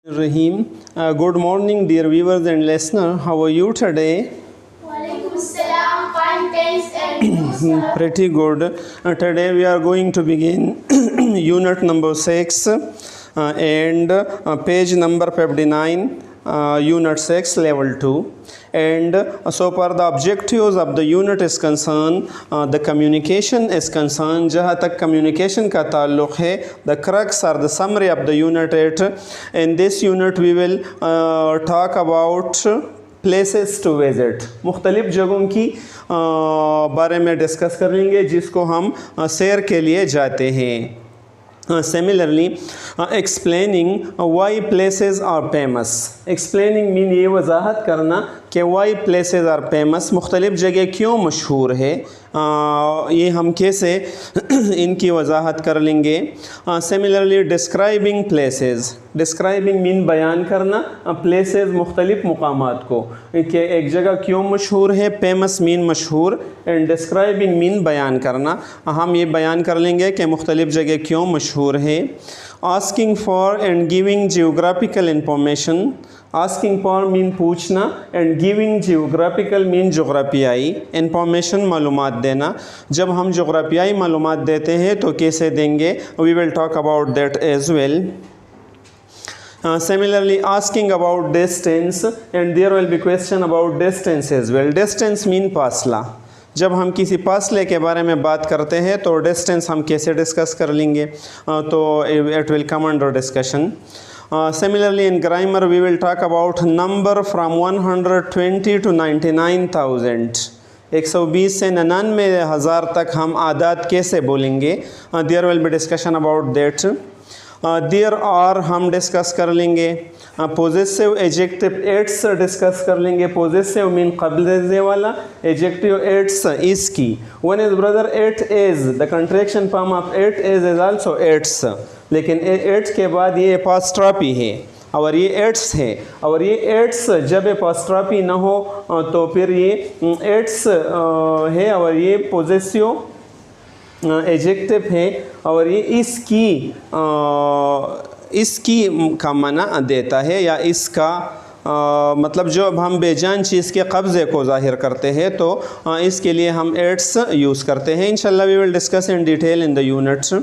Rahim. Good morning, dear viewers and listeners. How are you today? Walaikum Salam. Fine, thanks, and you, sir? Pretty good. Today we are going to begin unit number 6 and page number 59, unit 6, level 2. And so far the objectives of the unit is concerned, the communication is concerned. जहाँ तक communication का ताल्लुक़ है, the crux or the summary of the unit 8. In this unit we will talk about places to visit. मुख्तलिफ़ जगहों की बारे में डिस्कस कर लेंगे जिसको हम सैर के लिए जाते हैं. Similarly, explaining why places are famous. Explaining mean ये वजाहत करना कि why places are famous, मुख्तलिफ़ जगह क्यों मशहूर है, ये हम कैसे इनकी वजाहत कर लेंगे. Similarly, describing places. Describing mean बयान करना places मुख्तलिफ़ मुकामात को कि एक जगह क्यों मशहूर है. famous mean मशहूर and describing mean बयान करना. हम ये बयान कर लेंगे कि मुख्तलिफ़ जगह क्यों मशहूर है. Asking for and giving geographical information. Asking for mean पूछना and giving geographical mean जोग्राफियाई information मालूमात देना. जब हम जोग्राफियाई मालूमात देते हैं तो कैसे देंगे, we will talk about that as well. Similarly, asking about distance and there will be question about distance as well. Distance mean फासला. जब हम किसी फासले के बारे में बात करते हैं तो डिस्टेंस हम कैसे डिस्कस कर लेंगे, तो it will come under discussion. Similarly, in grammar we will talk about number from 120 to 99,000. 120 से 99,000 तक हम आदाद कैसे बोलेंगे, there will be discussion about that. There are हम डिस्कस कर लेंगे. पोजेसिव एडजेक्टिव एट्स डिस्कस कर लेंगे. पोजेसिव मीन कब्ज़े वाला, एडजेक्टिव एट्स इसकी. One is brother it is, the contraction form of it is also it's, लेकिन एट्स के बाद ये एपॉस्ट्रॉफी है और ये एट्स है. और ये एट्स जब एपॉस्ट्रॉफी ना हो तो फिर ये एट्स है और ये पोजेसिव एडजेक्टिव है और ये इसकी का मना देता है या इसका मतलब जो अब हम बेजान चीज़ के कब्ज़े को ज़ाहिर करते हैं तो इसके लिए हम एट्स यूज़ करते हैं. इंशाल्लाह we will discuss in detail in the units.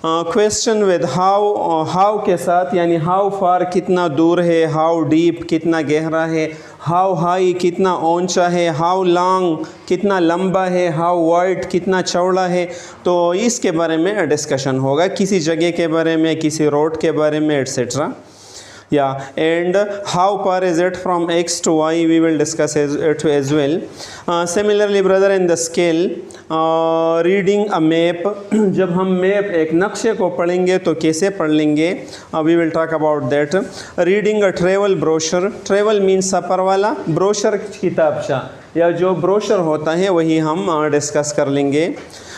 Question with how के साथ, यानी हाउ फार कितना दूर है, हाउ डीप कितना गहरा है, हाउ हाई कितना ऊंचा है, हाउ लॉन्ग कितना लंबा है, हाउ वाइड कितना चौड़ा है. तो इसके बारे में डिस्कशन होगा, किसी जगह के बारे में, किसी रोड के बारे में etcetera. Yeah, and how far is it from X to Y, we will discuss it as well. Similarly, brother, in the scale, reading a map. जब हम मैप एक नक्शे को पढ़ेंगे तो कैसे पढ़ लेंगे, we will talk about that. Reading a travel brochure. Travel means सफ़र वाला, brochure किताबचा या जो ब्रोशर होता है वही हम डिस्कस कर लेंगे.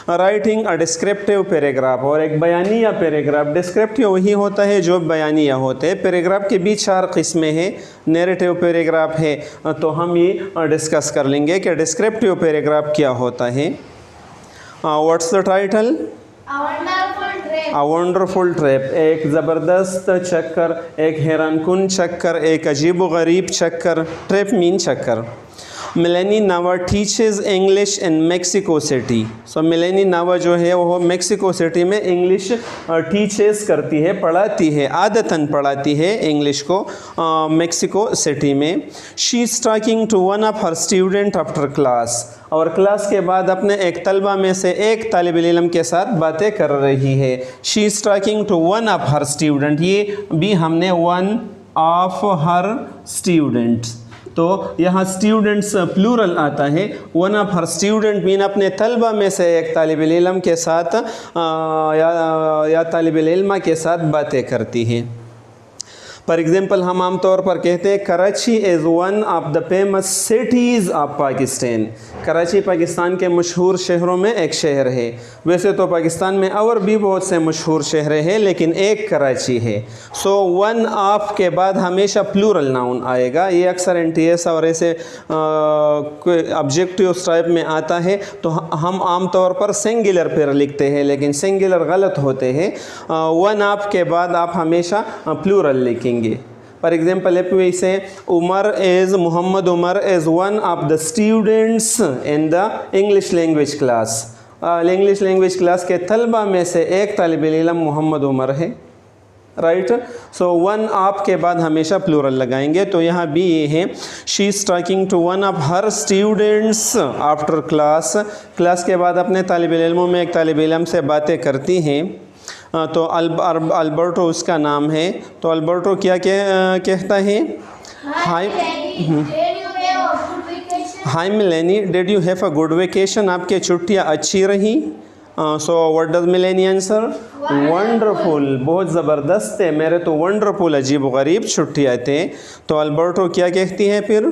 राइटिंग अ डिस्क्रिप्टिव पैराग्राफ, और एक बयानिया पैराग्राफ. डिस्क्रिप्टिव वही होता है जो बयानिया होते हैं. पैराग्राफ के बीच 4 किस्में हैं. नैरेटिव पैराग्राफ है, तो हम ये डिस्कस कर लेंगे कि डिस्क्रिप्टिव पैराग्राफ क्या होता है. What's the title? A wonderful trip. एक ज़बरदस्त चक्कर, एक हैरानकुन चक्कर, एक अजीब व गरीब चक्कर. ट्रिप मीन चक्कर. Mileni Nava teaches English in Mexico City. So Mileni Nava जो है वो मेक्सिको सिटी में इंग्लिश टीचेस करती है, पढ़ाती है, आदतन पढ़ाती है इंग्लिश को मेक्सिको सिटी में. She is talking to one of her student after class, और क्लास के बाद अपने एक तलबा में से एक तालिब इल्म के साथ बातें कर रही है. She is talking to one of her student, ये भी हमने वन ऑफ हर स्टूडेंट, तो यहाँ स्टूडेंट्स प्लूरल आता है. One of her student mean अपने तलबा में से एक तालिब इल्म के साथ या तालिब इल्मा के साथ बातें करती है. फॉर एग्ज़ाम्पल हम आम तौर पर कहते हैं Karachi is one of the famous cities of Pakistan. Karachi Pakistan के मशहूर शहरों में एक शहर है. वैसे तो पाकिस्तान में और भी बहुत से मशहूर शहर हैं लेकिन एक कराची है. सो वन ऑफ के बाद हमेशा प्लूरल नाउन आएगा. ये अक्सर NTS और ऐसे ऑब्जेक्टिव टाइप में आता है, तो हम आम तौर पर सिंगुलर पर लिखते हैं, लेकिन सिंगुलर गलत होते हैं। वन आप के बाद आप हमेशा प्लूरल लिखेंगे। For example if we say Mohammad Umar is one of the students in the English language class. English language class के तलबा में से एक तालिब इल्म मोहम्मद उमर है, राइट। सो वन आप के बाद हमेशा प्लूरल लगाएंगे। तो यहाँ भी ये है, she is talking to one of her students after class. Class के बाद अपने तालिब इल्मों में एक तालिब इल्म से बातें करती हैं। तो अल्बर्टो उसका नाम है। तो अल्बर्टो क्या कहता है? Hi Mileni, did you have a good vacation? आपके छुट्टियाँ अच्छी रही? So what does Mileni answer? Wonderful, बहुत ज़बरदस्त है, मेरे तो वंडरफुल अजीब व गरीब छुट्टियाँ थे। तो अल्बर्टो क्या कहती हैं फिर?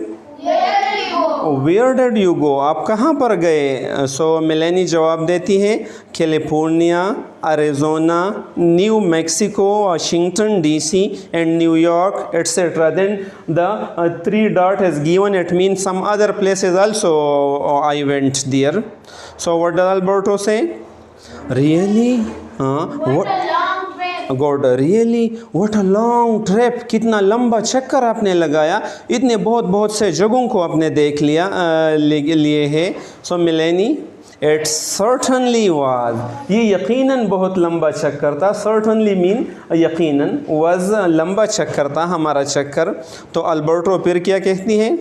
Where did you go? आप कहाँ पर गए? सो मिलेनी जवाब देती है California, Arizona, New Mexico, Washington DC and New York etcetera. Then the 3 dot is given, it means some other places also I went there. So what does Alberto say? Really? God, really? What a long trip, कितना लंबा चक्कर आपने लगाया, इतने बहुत से जगहों को आपने देख लिए है। सो मिलेनी, इट सर्टनली वाज, ये यकीनन बहुत लंबा चक्कर था। सर्टनली मीन यकीनन, वाज लंबा चक्कर था हमारा चक्कर। तो अल्बर्टो फिर क्या कहती है?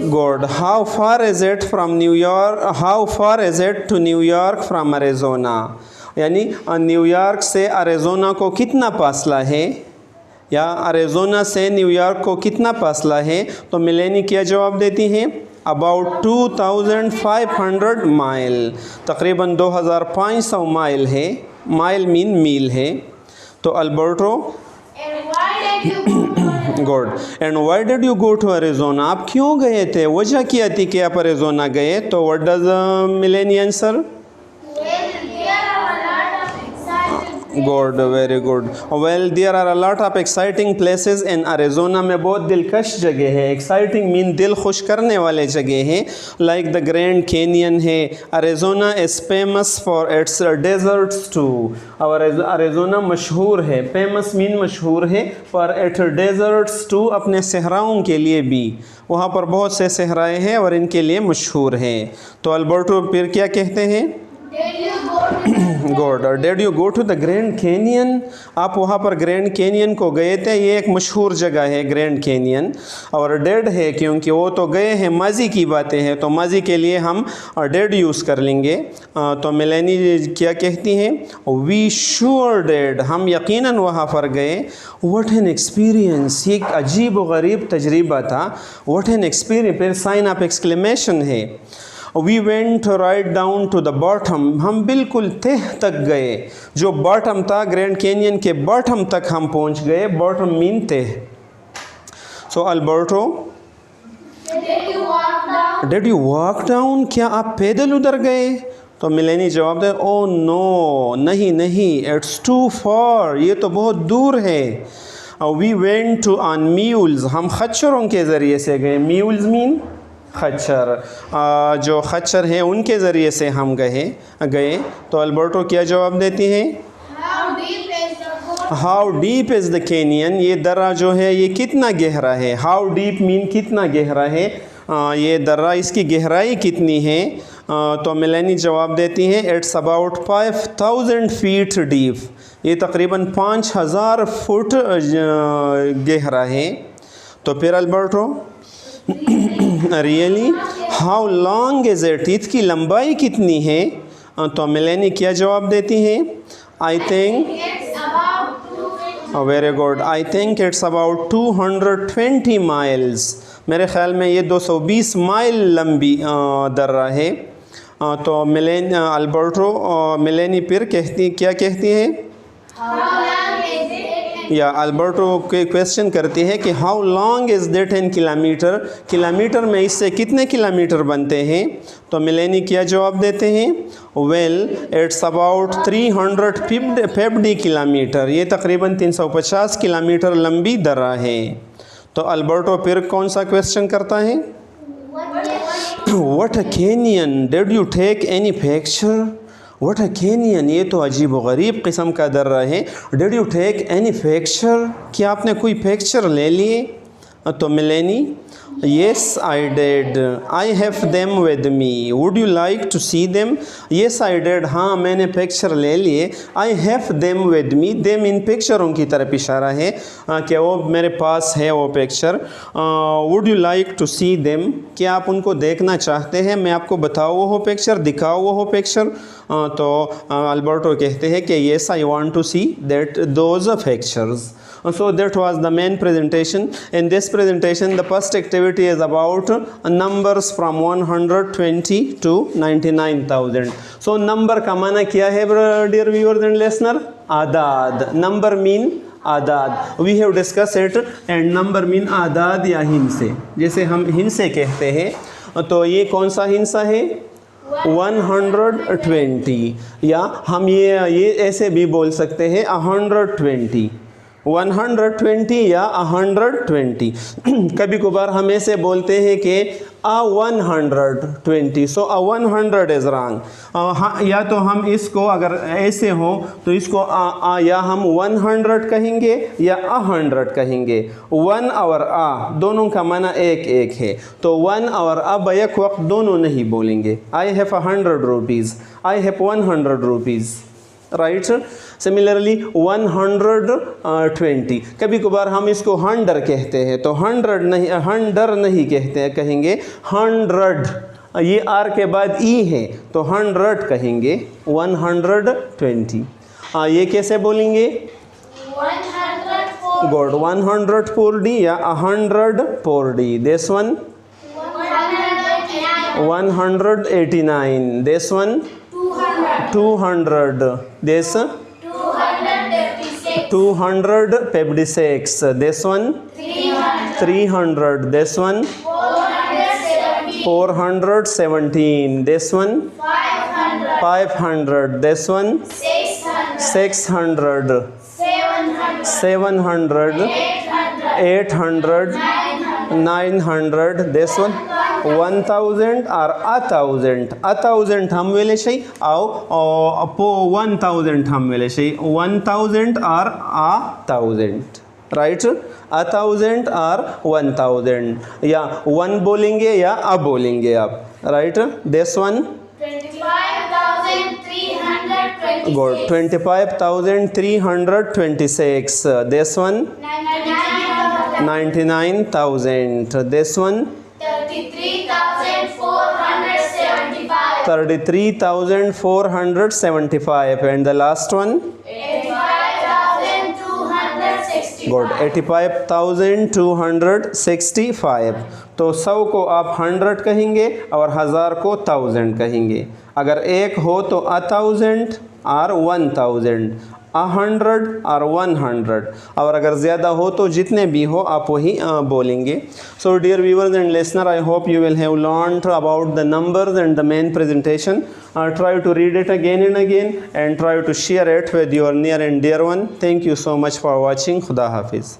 God, how far is it from New York, how far is it to New York from Arizona, यानी न्यूयॉर्क से अरिज़ोना को कितना फासला है, या अरिज़ोना से न्यूयॉर्क को कितना फासला है। तो मिलेनी क्या जवाब देती हैं? अबाउट 2500 माइल, तकरीबन 2500 माइल है। माइल मीन मील है। तो Alberto, good, and why did you go to Arizona, आप क्यों गए थे, वजह क्या थी कि आप अरिज़ोना गए? तो what does Mileni answer? Good, very good. Well there are a lot of exciting places in Arizona, में बहुत दिलकश जगह है। एक्साइटिंग मीन दिल खुश करने वाले जगह हैं। लाइक द ग्रैंड कैनियन है। Arizona is famous for its deserts too, और अरिज़ोना मशहूर है, फेमस मीन मशहूर है, फॉर इट्स डेजर्ट्स टू, अपने सहराओं के लिए भी। वहाँ पर बहुत से सहराएँ हैं और इनके लिए मशहूर हैं। तो अल्बर्टो फिर क्या कहते हैं? God, did you go to the Grand Canyon, आप वहाँ पर ग्रैंड कैनियन को गए थे। ये एक मशहूर जगह है ग्रैंड कैनियन, और डेड है क्योंकि वो तो गए हैं, माजी की बातें हैं, तो माजी के लिए हम डेड यूज़ कर लेंगे। तो मिलेनी क्या कहती हैं? वी श्योर डेड, हम यकीनन वहाँ पर गए। व्हाट एन एक्सपीरियंस, ये एक अजीब व गरीब तजर्बा था। व्हाट एन एक्सपीरियंस, फिर साइन ऑफ एक्सक्लेमेशन है। We went right down to the bottom, हम बिल्कुल तह तक गए, जो बॉटम था ग्रैंड कैनियन के बॉटम तक हम पहुंच गए। बॉटम मीन तह। So Alberto, did you walk down, क्या आप पैदल उधर गए? तो मिलेनी जवाब दे, ओ नो, नहीं, इट्स टू फॉर, ये तो बहुत दूर है। We went to on mules, हम खच्चरों के ज़रिए से गए। म्यूल्स मीन खच्चर, जो खच्चर हैं उनके ज़रिए से हम गए। तो अल्बर्टो क्या जवाब देती हैं? How deep is the canyon, ये दर्रा जो है ये कितना गहरा है। हाउ डीप मीन कितना गहरा है, ये दर्रा इसकी गहराई कितनी है। तो मिलेनी जवाब देती हैं, इट्स अबाउट 5000 फीट डीप, ये तकरीबन 5000 फुट गहरा है। तो फिर Alberto, really, how long is it, इसकी लंबाई कितनी है। तो मिलेनी क्या जवाब देती हैं? I think, very good, I think it's about 220 miles, मेरे ख़्याल में ये 220 माइल लंबी दर्रा है। तो अल्बर्टो मिलेनी फिर क्या कहती है? या अल्बर्टो के क्वेश्चन करती है कि how long is that in kilometre, kilometre में इससे कितने किलोमीटर बनते हैं। तो मिलेनी क्या जवाब देते हैं? वेल इट्स अबाउट 350 किलोमीटर, ये तकरीबन 350 किलोमीटर लंबी दर्रा है। तो अल्बर्टो फिर कौन सा क्वेश्चन करता है? What a canyon, did you take any picture? What a canyon, ये तो अजीब व गरीब किस्म का दर्रा है। Did you take any picture? क्या आपने कोई पिक्चर ले लिए? तो मिलेनी Yes, I did. I have them with me. Would you like to see them? Yes, I did. हाँ, मैंने पिक्चर ले लिए। I have them with me. Them इन पिक्चरों की तरफ इशारा है कि वो मेरे पास है वो picture. Would you like to see them? क्या आप उनको देखना चाहते हैं? मैं आपको बताऊँ वो पिक्चर, दिखाऊँ वो पिक्चर? तो अल्बर्टो कहते हैं कि yes, I want to see those pictures. So that was the main presentation. In this presentation, the first activity is about numbers from 120 to 99,000. So number का माना क्या है dear viewers and listener? आदाद. Number mean आदाद. We have discussed it. And number mean आदाद या हिंसे. जैसे हम हिंसे कहते हैं तो ये कौन सा हिंसा है? 120. या हम ये ऐसे भी बोल सकते हैं 120. 120 या 120. कभी कभार हम ऐसे बोलते हैं कि 120. सो 100 इज़ रॉन्ग. या तो हम इसको अगर ऐसे हो तो इसको या हम 100 कहेंगे या 100 कहेंगे. 1 और दोनों का माना एक एक है. तो 1 और एक वक्त दोनों नहीं बोलेंगे. I have 100 rupees. I have 100 rupees. Right. Similarly 120. कभी कभार हम इसको 100 कहते हैं तो 100 नहीं, 100 नहीं कहते हैं, कहेंगे 100. ये आर के बाद ई है तो 100 कहेंगे. 120. ये कैसे बोलेंगे? 104. गुड. 140 या 140. This one 189. This one 200. This 256. This one 300. This one 417. This one 500. This one 600. 700. 800. 900. This one 1000 or 1000. 1000 हम वेले शई आओ अपो 1000 हम वेले शई 1000 or 1000. राइट. 1000 और 1000. या 1 बोलेंगे या बोलेंगे आप. Right. This one 25,326. Good. 25,326. This one 99,000. This one 33,475. 33,475. And the last one? 85,265. Good. 85,265. तो 100 को आप 100 कहेंगे और 1000 को 1000 कहेंगे. अगर एक हो तो 1000 और 1000. 100 और 100. और अगर ज़्यादा हो तो जितने भी हो आप वही बोलेंगे. So dear viewers and listener, I hope you will have learned about the numbers and the main presentation. Try to read it again and again and try to share it with your near and dear one. Thank you so much for watching. Khuda Hafiz.